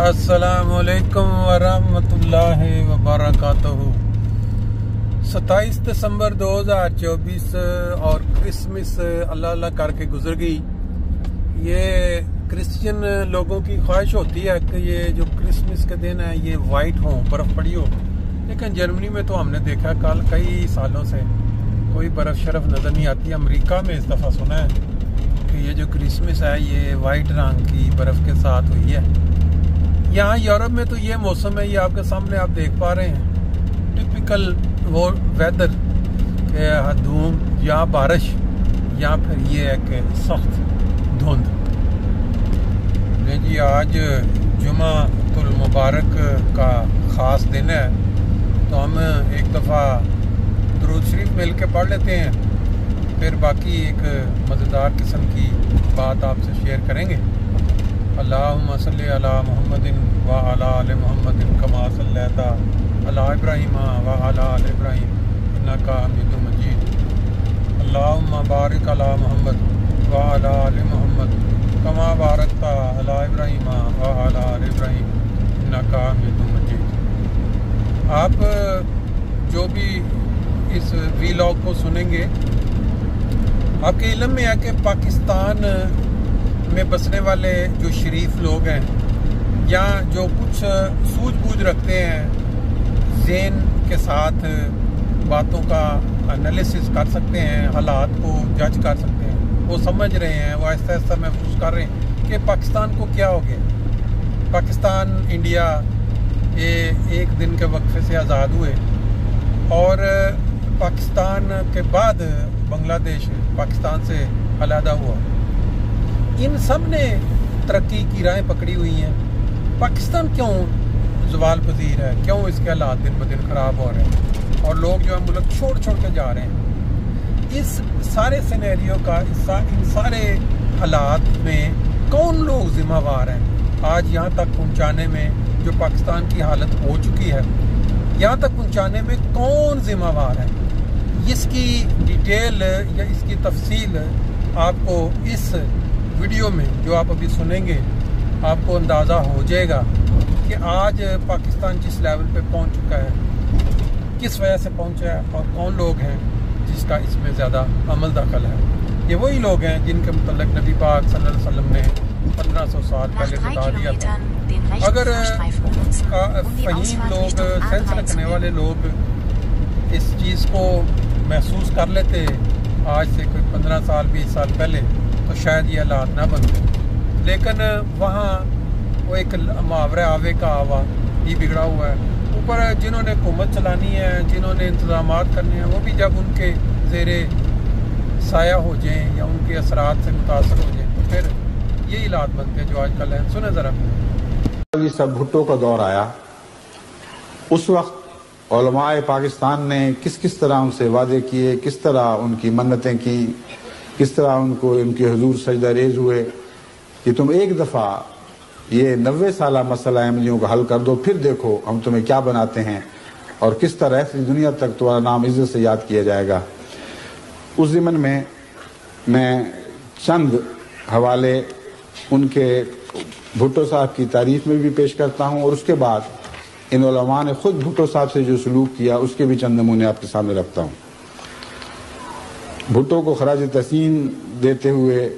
السلام علیکم ورحمۃ اللہ وبرکاتہ۔ 27 دسمبر 2024 اور کرسمس اللہ اللہ کر کے گزر گئی۔ یہ کرسچن لوگوں کی خواہش ہوتی ہے کہ یہ جو کرسمس کے دن ہے یہ وائٹ ہوں، برف پڑی ہو، لیکن جرمنی میں تو ہم نے دیکھا کل کئی سالوں سے کوئی برف شرف نظر نہیں آتی۔ امریکہ میں اس دفعہ سنا ہے کہ یہ جو کرسمس ہے یہ وائٹ رنگ کی برف کے ساتھ ہوئی ہے۔ یہاں یورپ میں تو یہ موسم ہے، یہ آپ کے سامنے آپ دیکھ پا رہے ہیں، ٹپیکل وہ ویدر کہ دھوم یا بارش یا پھر یہ ہے کہ سخت دھند۔ جی آج جمعہ المبارک کا خاص دن ہے، تو ہم ایک دفعہ درود شریف مل کے پڑھ لیتے ہیں، پھر باقی ایک مزیدار قسم کی بات آپ سے شیئر کریں گے۔ اللہم صلی علی محمد وعلی آل محمد کما صلیت علی ابراہیم وعلی آل ابراہیم انک حمید مجید۔ اللہم بارک علی محمد وعلی آل محمد کما بارکت علی ابراہیم وعلی آل ابراہیم انک حمید مجید۔ آپ جو بھی اس ویلاگ کو سنیں گے، آپ کے علم میں ہے کہ پاکستان میں بسنے والے جو شریف لوگ ہیں یا جو کچھ سوجھ بوجھ رکھتے ہیں، ذہن کے ساتھ باتوں کا انالیسس کر سکتے ہیں، حالات کو جج کر سکتے ہیں، وہ سمجھ رہے ہیں، وہ آہستہ آہستہ محسوس کر رہے ہیں کہ پاکستان کو کیا ہو گیا۔ پاکستان انڈیا ایک دن کے وقفے سے آزاد ہوئے، اور پاکستان کے بعد بنگلہ دیش پاکستان سے علیحدہ ہوا۔ ان سب نے ترقی کی راہیں پکڑی ہوئی ہیں۔ پاکستان کیوں زوال پذیر ہے؟ کیوں اس کے حالات دن بدن خراب ہو رہے ہیں اور لوگ جو ہے ملک چھوڑ کے جا رہے ہیں؟ اس سارے سینیریو کا، ان سارے حالات میں کون لوگ ذمہ وار ہیں آج یہاں تک پہنچانے میں؟ جو پاکستان کی حالت ہو چکی ہے، یہاں تک پہنچانے میں کون ذمہ وار ہے؟ اس کی ڈیٹیل یا اس کی تفصیل آپ کو اس ویڈیو میں جو آپ ابھی سنیں گے آپ کو اندازہ ہو جائے گا کہ آج پاکستان جس لیول پہ پہنچ چکا ہے، کس وجہ سے پہنچا ہے، اور کون لوگ ہیں جس کا اس میں زیادہ عمل دخل ہے۔ یہ وہی لوگ ہیں جن کے متعلق نبی پاک صلی اللہ علیہ وسلم نے 1500 سال پہلے بتا دیا تھا۔ اگر فہیم لوگ، سینس رکھنے والے لوگ اس چیز کو محسوس کر لیتے آج سے کوئی 15 سال 20 سال پہلے، تو شاید یہ حالات نہ بنتے، لیکن وہاں وہ ایک محاورہ آوے کا آوا ہی بگڑا ہوا ہے۔ اوپر جنہوں نے حکومت چلانی ہے، جنہوں نے انتظامات کرنے ہیں، وہ بھی جب ان کے زیر سایہ ہو جائیں یا ان کے اثرات سے متاثر ہو جائیں تو پھر یہی حالات بنتے ہیں جو آج کل ہیں۔ سنیں ذرا۔ سب بھٹو کا دور آیا، اس وقت علماء پاکستان نے کس طرح ان سے وعدے کیے، کس طرح ان کی منتیں کی، کس طرح ان کو ان کے حضور سجدہ ریز ہوئے کہ تم ایک دفعہ یہ 90 سالہ مسئلہ احمدیوں کا حل کر دو، پھر دیکھو ہم تمہیں کیا بناتے ہیں اور کس طرح ایسی دنیا تک تمہارا نام عزت سے یاد کیا جائے گا۔ اس ضمن میں چند حوالے ان کے بھٹو صاحب کی تعریف میں بھی پیش کرتا ہوں، اور اس کے بعد ان علماء نے خود بھٹو صاحب سے جو سلوک کیا اس کے بھی چند نمونے آپ کے سامنے رکھتا ہوں۔ بھٹو کو خراج تحسین دیتے ہوئے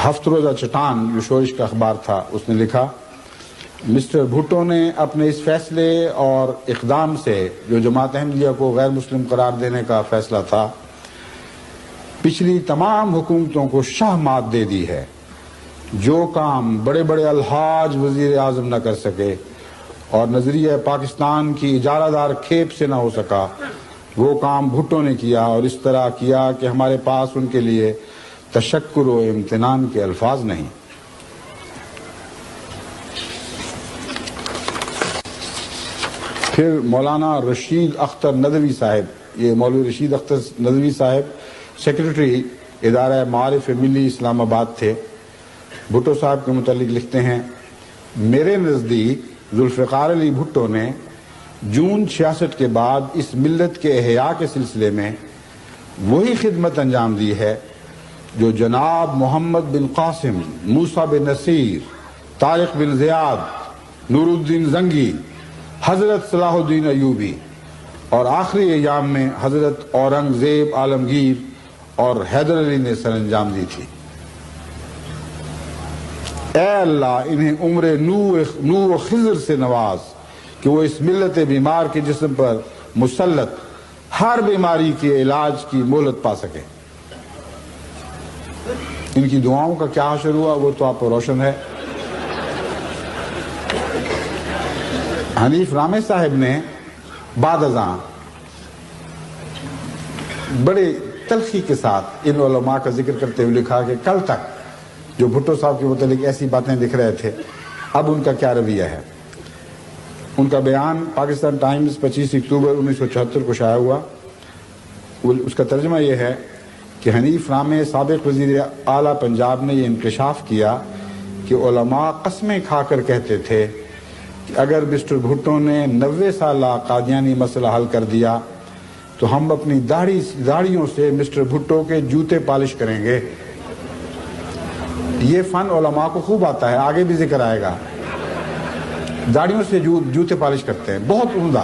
ہفت روزہ چٹان جو شورش کا اخبار تھا، اس نے لکھا، مسٹر بھٹو نے اپنے اس فیصلے اور اقدام سے جو جماعت احمدیہ کو غیر مسلم قرار دینے کا فیصلہ تھا، پچھلی تمام حکومتوں کو شاہ مات دے دی ہے۔ جو کام بڑے بڑے الحاج وزیر اعظم نہ کر سکے اور نظریہ پاکستان کی اجارہ دار کھیپ سے نہ ہو سکا، وہ کام بھٹو نے کیا، اور اس طرح کیا کہ ہمارے پاس ان کے لیے تشکر و امتنان کے الفاظ نہیں۔ پھر مولانا رشید اختر ندوی صاحب، یہ مولوی رشید اختر ندوی صاحب سیکرٹری ادارہ معارف ملی اسلام آباد تھے، بھٹو صاحب کے متعلق لکھتے ہیں، میرے نزدیک ذوالفقار علی بھٹو نے جون 66 کے بعد اس ملت کے احیاء کے سلسلے میں وہی خدمت انجام دی ہے جو جناب محمد بن قاسم، موسیٰ بن نصیر، طارق بن زیاد، نور الدین زنگی، حضرت صلاح الدین ایوبی اور آخری ایام میں حضرت اورنگزیب عالمگیر اور حیدر علی نے سر انجام دی تھی۔ اے اللہ انہیں عمر نوح و خضر سے نواز کہ وہ اس ملت بیمار کے جسم پر مسلط ہر بیماری کے علاج کی مہلت پا سکے۔ ان کی دعاؤں کا کیا حشر ہوا وہ تو آپ کو روشن ہے۔ حنیف رامے صاحب نے بعد ازاں بڑے تلخی کے ساتھ ان علماء کا ذکر کرتے ہوئے لکھا کہ کل تک جو بھٹو صاحب کے متعلق ایسی باتیں لکھ رہے تھے اب ان کا کیا رویہ ہے۔ ان کا بیان پاکستان ٹائمز 25 اکتوبر 1976 کو شائع ہوا۔ اس کا ترجمہ یہ ہے کہ حنیف رامے سابق وزیر اعلیٰ پنجاب نے یہ انکشاف کیا کہ علماء قسمیں کھا کر کہتے تھے کہ اگر مسٹر بھٹو نے 90 سالہ قادیانی مسئلہ حل کر دیا تو ہم اپنی داڑھیوں سے مسٹر بھٹو کے جوتے پالش کریں گے۔ یہ فن علماء کو خوب آتا ہے، آگے بھی ذکر آئے گا۔ داڑھیوں سے جوتے پالش کرتے ہیں، بہت عمدہ۔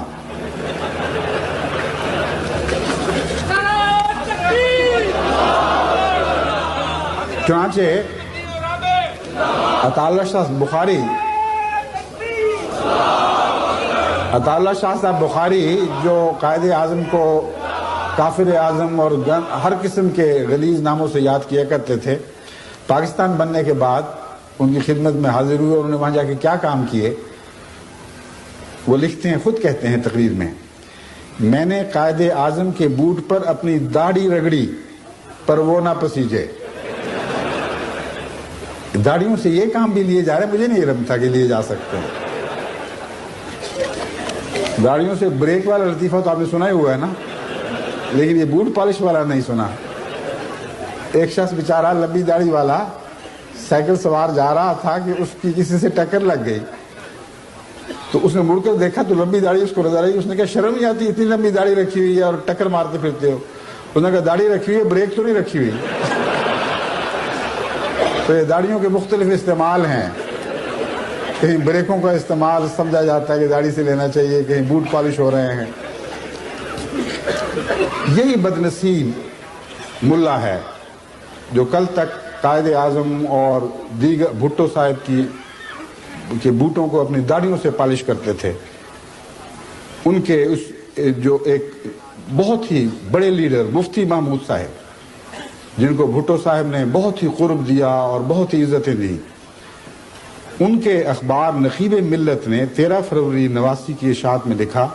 چنانچہ عطاءاللہ شاہ صاحب بخاری جو قائد اعظم کو کافر اعظم اور ہر قسم کے غلیظ ناموں سے یاد کیا کرتے تھے، پاکستان بننے کے بعد ان کی خدمت میں حاضر ہوئے اور انہوں نے وہاں جا کے کیا کام کیے وہ لکھتے ہیں، خود کہتے ہیں تقریر میں، میں نے قائد اعظم کے بوٹ پر اپنی داڑھی رگڑی پر وہ نہ پسیجے۔ داڑھیوں سے یہ کام بھی لیے جا رہے ہیں، مجھے نہیں علم تھا کہ لیے جا سکتے ہیں۔ داڑھیوں سے بریک والا لطیفہ تو آپ نے سنا ہی ہوا ہے نا، لیکن یہ بوٹ پالش والا نہیں سنا۔ ایک شخص بیچارہ لمبی داڑھی والا سائیکل سوار جا رہا تھا کہ اس کی کسی سے ٹکر لگ گئی، تو اس نے مڑ کر دیکھا تو لمبی داڑھی اس کو نظر آئی۔ اس نے کہا شرم نہیں آتی، اتنی لمبی داڑھی رکھی ہوئی ہے اور ٹکر مارتے پھرتے ہو؟ اس نے کہا داڑھی رکھی ہوئی ہے، بریک تو نہیں رکھی ہوئی۔ تو یہ داڑھیوں کے مختلف استعمال ہیں، کہیں بریکوں کا استعمال سمجھا جاتا ہے کہ داڑھی سے لینا چاہیے، کہیں بوٹ پالش ہو رہے ہیں۔ یہی بدنصیب ملا ہے جو کل تک قائد اعظم اور دیگر بھٹو صاحب کے بوٹوں کو اپنی داڑھیوں سے پالش کرتے تھے۔ ان کے جو ایک بہت ہی بڑے لیڈر مفتی محمود صاحب، جن کو بھٹو صاحب نے بہت ہی قرب دیا اور بہت ہی عزتیں دی، ان کے اخبار نقیب ملت نے 13 فروری 89 کی اشاعت میں لکھا،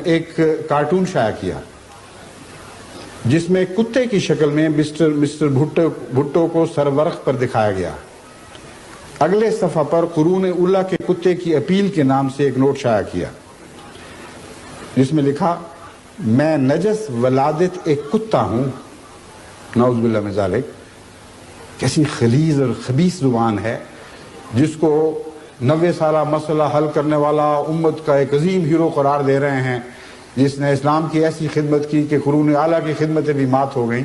ایک کارٹون شائع کیا جس میں کتے کی شکل میں مسٹر بھٹو کو سرورق پر دکھایا گیا۔ اگلے صفحہ پر قرون اولیٰ کے کتے کی اپیل کے نام سے ایک نوٹ شائع کیا جس میں لکھا، میں نجس ولادت ایک کتا ہوں، نعوذ باللہ من ذالک۔ کیسی خلیظ اور خبیث زبان ہے جس کو 90 سالہ مسئلہ حل کرنے والا امت کا ایک عظیم ہیرو قرار دے رہے ہیں، جس نے اسلام کی ایسی خدمت کی کہ قرون اعلیٰ کی خدمتیں بھی مات ہو گئیں۔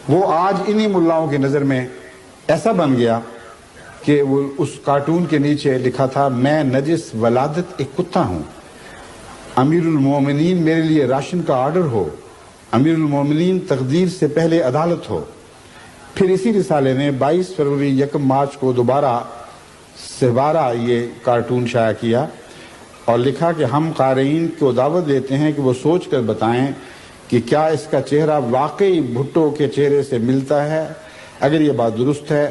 وہ آج انہی ملاؤں کی نظر میں ایسا بن گیا کہ وہ اس کارٹون کے نیچے لکھا تھا، میں نجس ولادت ایک کتا ہوں، امیر المومنین میرے لیے راشن کا آرڈر ہو، امیر المومنین تقدیر سے پہلے عدالت ہو۔ پھر اسی رسالے نے 22 فروری 1 مارچ کو دوبارہ یہ کارٹون شائع کیا اور لکھا کہ ہم قارئین کو دعوت دیتے ہیں کہ وہ سوچ کر بتائیں کہ کیا اس کا چہرہ واقعی بھٹو کے چہرے سے ملتا ہے۔ اگر یہ بات درست ہے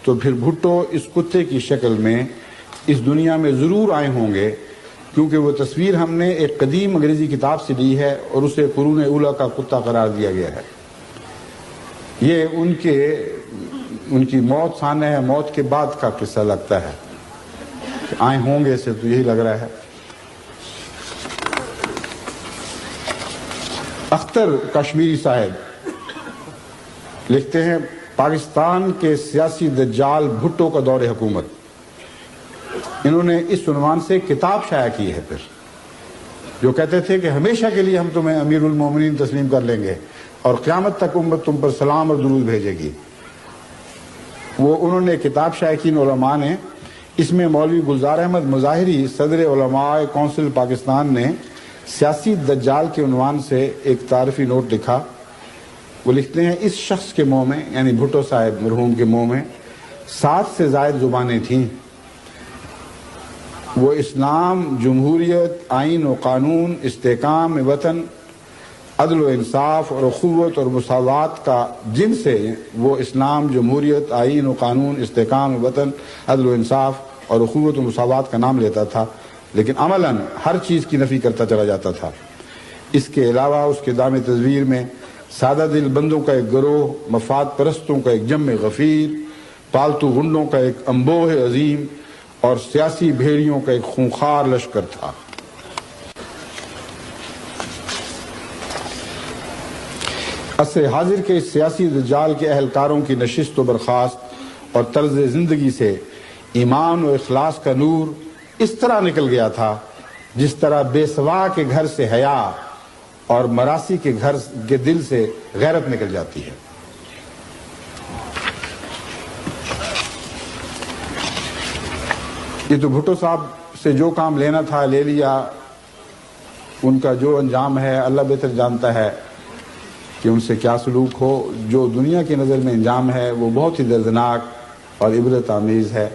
تو پھر بھٹو اس کتے کی شکل میں اس دنیا میں ضرور آئے ہوں گے، کیونکہ وہ تصویر ہم نے ایک قدیم انگریزی کتاب سے لی ہے اور اسے قرون اولیٰ کا کتا قرار دیا گیا ہے۔ یہ ان کی موت سانحہ ہے، موت کے بعد کا قصہ لگتا ہے، آئے ہوں گے سے تو یہی لگ رہا ہے۔ اختر کشمیری صاحب لکھتے ہیں، پاکستان کے سیاسی دجال بھٹو کا دور حکومت۔ انہوں نے اس عنوان سے کتاب شائع کی ہے پھر، جو کہتے تھے کہ ہمیشہ کے لیے ہم تمہیں امیر المومنین تسلیم کر لیں گے، اور قیامت تک امت تم پر سلام اور درود بھیجے گی. وہ انہوں نے کتاب شائقین علماء نے اس میں مولوی گلزار احمد مظاہری صدر علماء کونسل پاکستان نے سیاسی دجال کے عنوان سے ایک تعارفی نوٹ لکھا. وہ لکھتے ہیں اس شخص کے منہ میں یعنی بھٹو صاحب مرحوم کے منہ میں 7 سے زائد زبانیں تھیں. وہ اسلام، جمہوریت، آئین و قانون، استحکام وطن، عدل و انصاف اور اخوت اور مساوات کا جن سے وہ اسلام، جمہوریت، آئین و قانون، استحکام وطن، عدل و انصاف اور اخوت و مساوات کا نام لیتا تھا، لیکن عملاً ہر چیز کی نفی کرتا چلا جاتا تھا. اس کے علاوہ اس کے دام تزویر میں سادہ دل بندوں کا ایک گروہ، مفاد پرستوں کا ایک جم غفیر، پالتو غنڈوں کا ایک انبوہ عظیم اور سیاسی بھیڑیوں کا ایک خونخوار لشکر تھا. عصر حاضر کے اس سیاسی دجال کے اہلکاروں کی نشست و برخاست اور طرز زندگی سے ایمان و اخلاص کا نور اس طرح نکل گیا تھا جس طرح بے سوا کے گھر سے حیا اور مراسی کے گھر کے دل سے غیرت نکل جاتی ہے. یہ تو بھٹو صاحب سے جو کام لینا تھا لے لیا. ان کا جو انجام ہے اللہ بہتر جانتا ہے کہ ان سے کیا سلوک ہو. جو دنیا کی نظر میں انجام ہے وہ بہت ہی دردناک اور عبرت آمیز ہے.